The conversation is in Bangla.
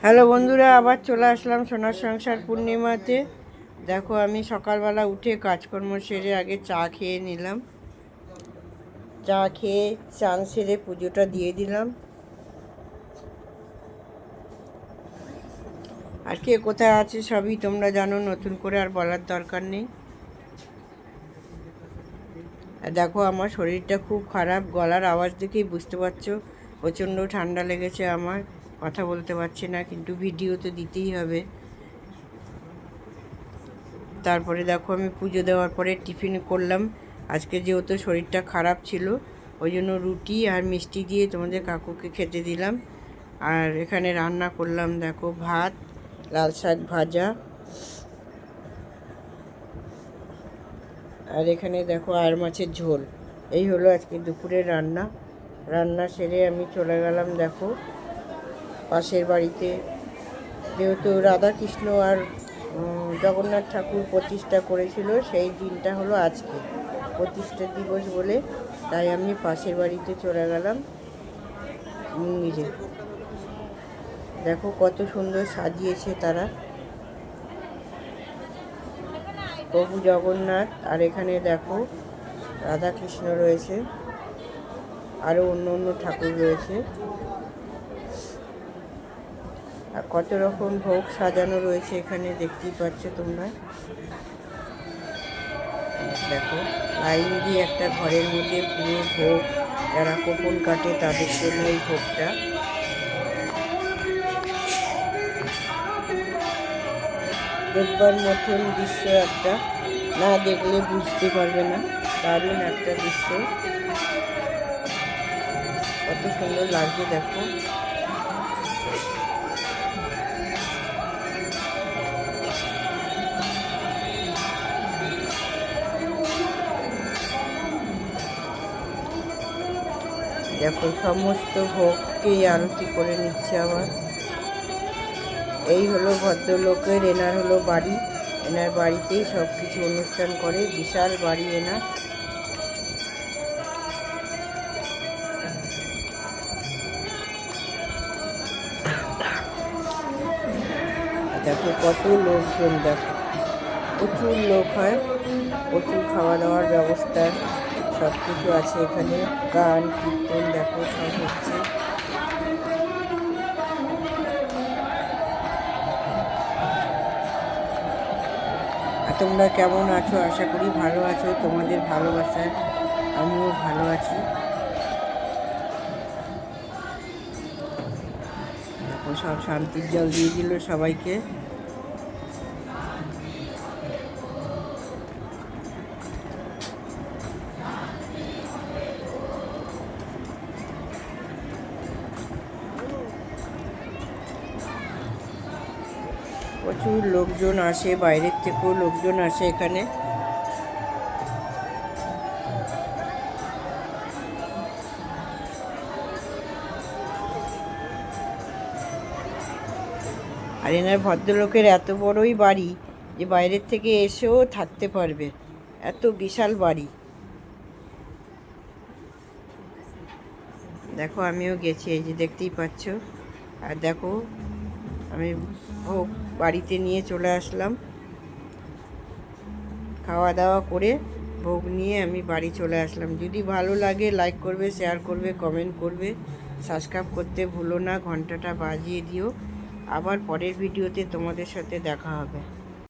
হ্যালো বন্ধুরা, আবার চলে আসলাম সোনার সংসার পূর্ণিমাতে। দেখো, আমি সকালবেলা উঠে কাজকর্ম সেরে আগে চা খেয়ে নিলাম। চা খেয়ে চান সেরে পুজোটা দিয়ে দিলাম। আর কে কোথায় আছে সবই তোমরা জানো, নতুন করে আর বলার দরকার নেই। আর দেখো, আমার শরীরটা খুব খারাপ, গলার আওয়াজ দেখেই বুঝতে পারছো প্রচণ্ড ঠান্ডা লেগেছে আমার। কথা বলতে পারছি না, কিন্তু ভিডিও তো দিতেই হবে। তারপরে দেখো, আমি পুজো দেওয়ার পরে টিফিন করলাম। আজকে যেহেতু শরীরটা খারাপ ছিল, ওই জন্য রুটি আর মিষ্টি দিয়ে তোমাদের কাকুকে খেতে দিলাম। আর এখানে রান্না করলাম দেখো, ভাত, লাল শাক ভাজা, আর এখানে দেখো আর মাছের ঝোল। এই হলো আজকে দুপুরের রান্না। রান্না সেরে আমি চলে গেলাম দেখো পাশের বাড়িতে, যেহেতু রাধাকৃষ্ণ আর জগন্নাথ ঠাকুর প্রতিষ্ঠা করেছিল, সেই দিনটা হলো আজকে প্রতিষ্ঠা দিবস বলে, তাই আমি পাশের বাড়িতে চলে গেলাম নিজে। দেখো কত সুন্দর সাজিয়েছে তারা, প্রভু জগন্নাথ, আর এখানে দেখো রাধাকৃষ্ণ রয়েছে, আরও অন্য অন্য ঠাকুর রয়েছে, আর কত রকম ভোগ সাজানো রয়েছে এখানে, দেখতেই পাচ্ছ তোমরা। দেখো, লাইন দিয়ে একটা ঘরের মধ্যে পুরো ভোগ, যারা কোপন কাটে তাদের জন্য এই ভোগটা। দেখবার মতন দৃশ্য একটা, না দেখলে বুঝতে পারবে না, দারুণ একটা দৃশ্য, কত সুন্দর লাগছে দেখো। দেখো সমস্ত ভোগকে আরতি করে নিচ্ছে আবার। এই হলো ভদ্রলোকের, এনার হলো বাড়ি, এনার বাড়িতেই সব কিছু অনুষ্ঠান করে, বিশাল বাড়ি এনার। দেখো কত লোকজন, দেখো প্রচুর লোক হয়, প্রচুর খাওয়া দাওয়ার ব্যবস্থা সব কিছু আছে এখানে, গান কীর্তন দেখো সব হচ্ছে। আর তোমরা কেমন আছো? আশা করি ভালো আছো, তোমাদের ভালোবাসায় আমিও ভালো আছি। দেখো সব শান্তির জল দিয়ে দিল সবাইকে। প্রচুর লোকজন আসে, বাইরের থেকেও লোকজন আসে এখানে। আর এনার ভদ্রলোকের এত বড়ই বাড়ি যে বাইরের থেকে এসেও থাকতে পারবে, এত বিশাল বাড়ি। দেখো আমিও গেছি, এই যে দেখতেই পাচ্ছ। আর দেখো, আমি ভোগ বাড়িতে নিয়ে চলে আসলাম, খাওয়া দাওয়া করে ভোগ নিয়ে আমি বাড়ি চলে আসলাম। যদি ভালো লাগে লাইক করবে, শেয়ার করবে, কমেন্ট করবে, সাবস্ক্রাইব করতে ভুলো না, ঘন্টাটা বাজিয়ে দিও। আবার পরের ভিডিওতে তোমাদের সাথে দেখা হবে।